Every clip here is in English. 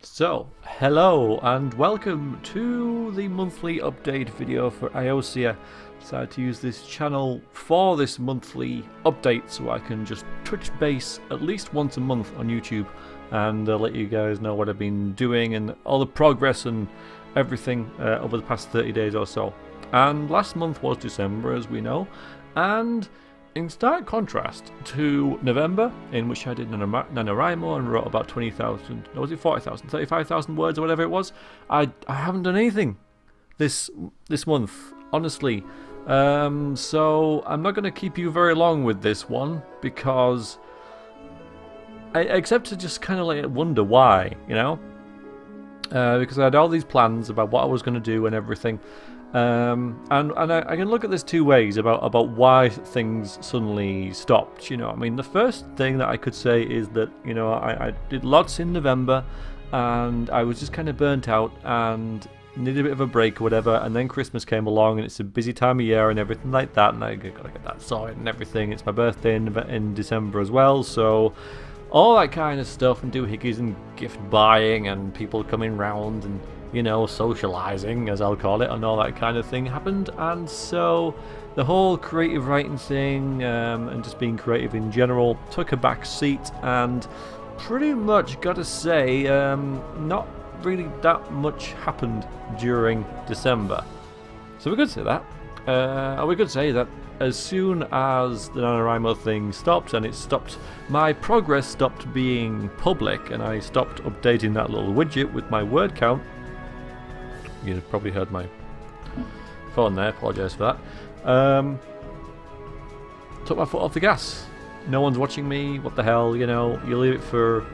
So, hello and welcome to the monthly update video for IOSIA. Decided to use this channel for this monthly update so I can just touch base at least once a month on YouTube and let you guys know what I've been doing and all the progress and everything over the past 30 days or so. And last month was December, as we know, and in stark contrast to November, in which I did NaNoWriMo and wrote about 20,000, or was it 40,000, 35,000 words or whatever it was, I haven't done anything this month, honestly. So I'm not going to keep you very long with this one, because except to just kind of like wonder why, you know? Because I had all these plans about what I was going to do and everything. And I can look at this two ways about why things suddenly stopped. You know, I mean, the first thing that I could say is that, you know, I did lots in November and I was just kind of burnt out and needed a bit of a break or whatever, and then Christmas came along and it's a busy time of year and everything like that, and I gotta get that sorted and everything. It's my birthday in December as well, so all that kind of stuff, and doohickeys and gift buying and people coming round and, you know, socializing, as I'll call it, and all that kind of thing happened. And so the whole creative writing thing and just being creative in general took a back seat, and pretty much gotta say not really that much happened during December. So we could say that. Or we could say that as soon as the NaNoWriMo thing stopped, and it stopped, my progress stopped being public, and I stopped updating that little widget with my word count. You probably heard my phone there, apologise for that. Took my foot off the gas. No one's watching me, what the hell, you know, you leave it for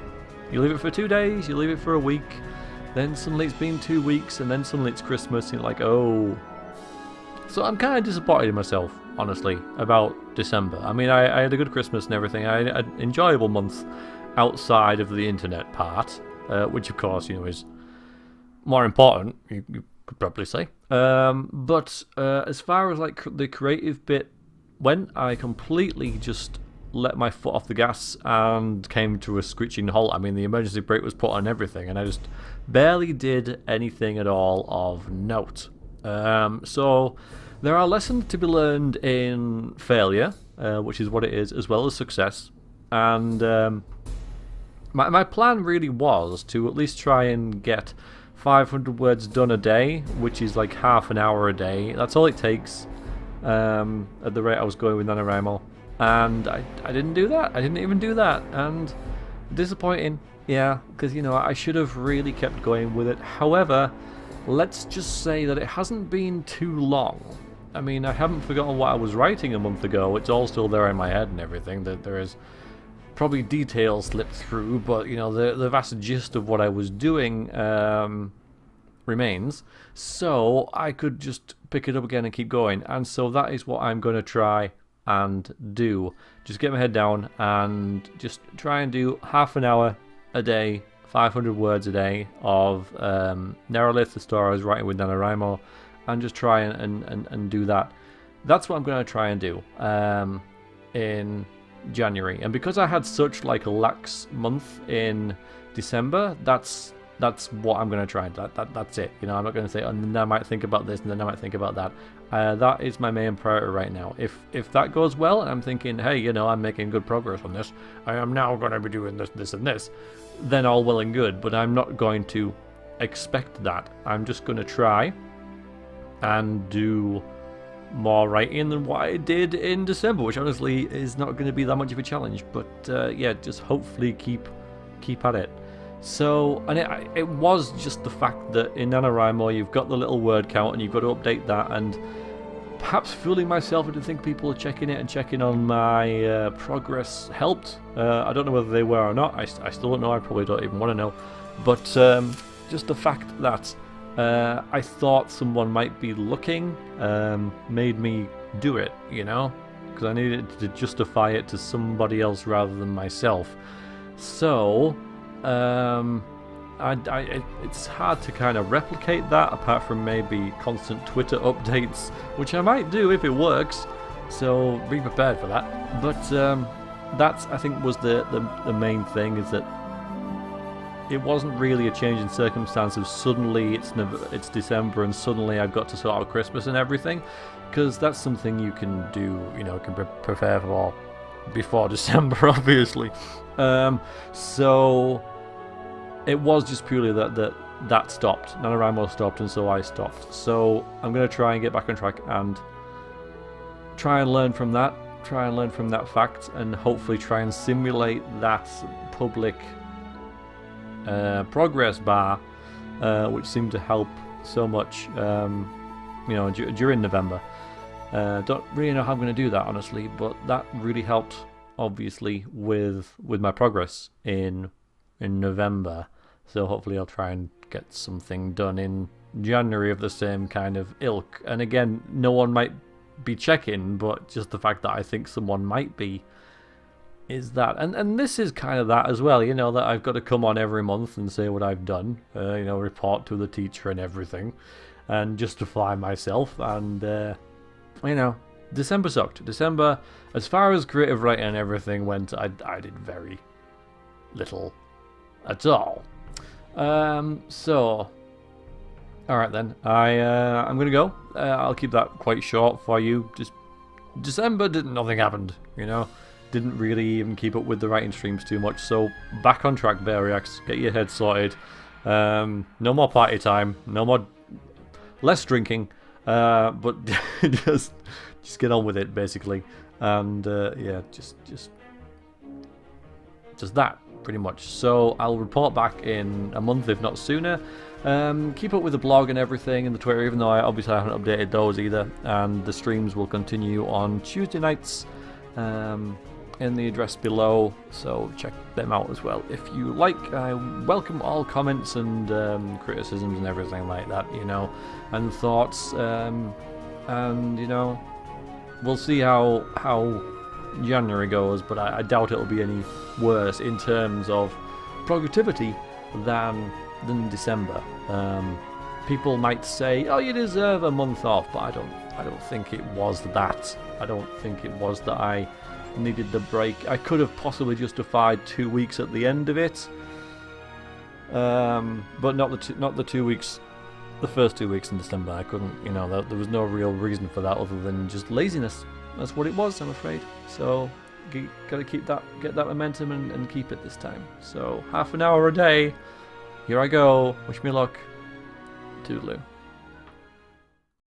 2 days, you leave it for a week, then suddenly it's been 2 weeks, and then suddenly it's Christmas, and you're like, oh. So I'm kind of disappointed in myself, honestly, about December. I mean, I had a good Christmas and everything. I had an enjoyable month outside of the internet part, which of course, you know, is more important, you could probably say. But as far as like the creative bit went, I completely just let my foot off the gas and came to a screeching halt. I mean, the emergency brake was put on everything, and I just barely did anything at all of note. So there are lessons to be learned in failure, which is what it is, as well as success. And my plan really was to at least try and get 500 words done a day, which is like half an hour a day. That's all it takes at the rate I was going with NaNoWriMo. And I didn't do that. I didn't even do that. And disappointing, yeah, because, you know, I should have really kept going with it. However, let's just say that it hasn't been too long. I mean, I haven't forgotten what I was writing a month ago. It's all still there in my head and everything. That there is probably details slipped through, but, you know, the vast gist of what I was doing remains. So I could just pick it up again and keep going. And so that is what I'm going to try and do. Just get my head down and just try and do half an hour a day, 500 words a day of Nerolith, the story I was writing with NaNoWriMo, and just try and do that. That's what I'm going to try and do in January. And because I had such like a lax month in December, that's what I'm going to try. That's it. You know, I'm not going to say, oh, and then I might think about this, and then I might think about that. That is my main priority right now. If that goes well, and I'm thinking, hey, you know, I'm making good progress on this, I am now going to be doing this, and this, then all well and good. But I'm not going to expect that. I'm just going to try and do more writing than what I did in December, which honestly is not going to be that much of a challenge. But yeah, just hopefully keep at it. So, and it was just the fact that in NaNoWriMo you've got the little word count and you've got to update that, and perhaps fooling myself into think people are checking it and checking on my progress helped. I don't know whether they were or not. I still don't know. I probably don't even want to know. But just the fact that I thought someone might be looking made me do it, you know, because I needed to justify it to somebody else rather than myself. So it's hard to kind of replicate that, apart from maybe constant Twitter updates, which I might do if it works, so be prepared for that. But that's, I think, was the main thing, is that it wasn't really a change in circumstances. Suddenly it's December and suddenly I've got to sort out Christmas and everything, because that's something you can do, can prepare for before December, obviously. So it was just purely that stopped. NaNoWriMo stopped, and so I stopped. So I'm going to try and get back on track and try and learn from that. Try and learn from that fact, and hopefully try and simulate that public progress bar, which seemed to help so much, during November. Don't really know how I'm going to do that, honestly, but that really helped, obviously, with my progress in November. So hopefully I'll try and get something done in January of the same kind of ilk. And again, no one might be checking, but just the fact that I think someone might be is that. And this is kind of that as well, that I've got to come on every month and say what I've done, report to the teacher and everything, and justify myself. And, December sucked. December, as far as creative writing and everything went, I did very little at all. So, alright then, I'm gonna go. I'll keep that quite short for you. Just December, nothing happened, Didn't really even keep up with the writing streams too much. So, back on track, Variax. Get your head sorted. No more party time. No more... Less drinking. But just get on with it, basically. And, just that, pretty much. So, I'll report back in a month, if not sooner. Keep up with the blog and everything and the Twitter, even though I obviously haven't updated those either. And the streams will continue on Tuesday nights in the address below, so check them out as well if you like. I welcome all comments and criticisms and everything like that, and thoughts. And we'll see how January goes, but I doubt it'll be any worse in terms of productivity than December. People might say, "Oh, you deserve a month off," but I don't think it was that. I don't think it was that I needed the break. I could have possibly justified 2 weeks at the end of it, but not the 2 weeks. The first 2 weeks in December, I couldn't. There was no real reason for that other than just laziness. That's what it was, I'm afraid. So, gotta get that momentum and keep it this time. So, half an hour a day. Here I go. Wish me luck. Toodaloo.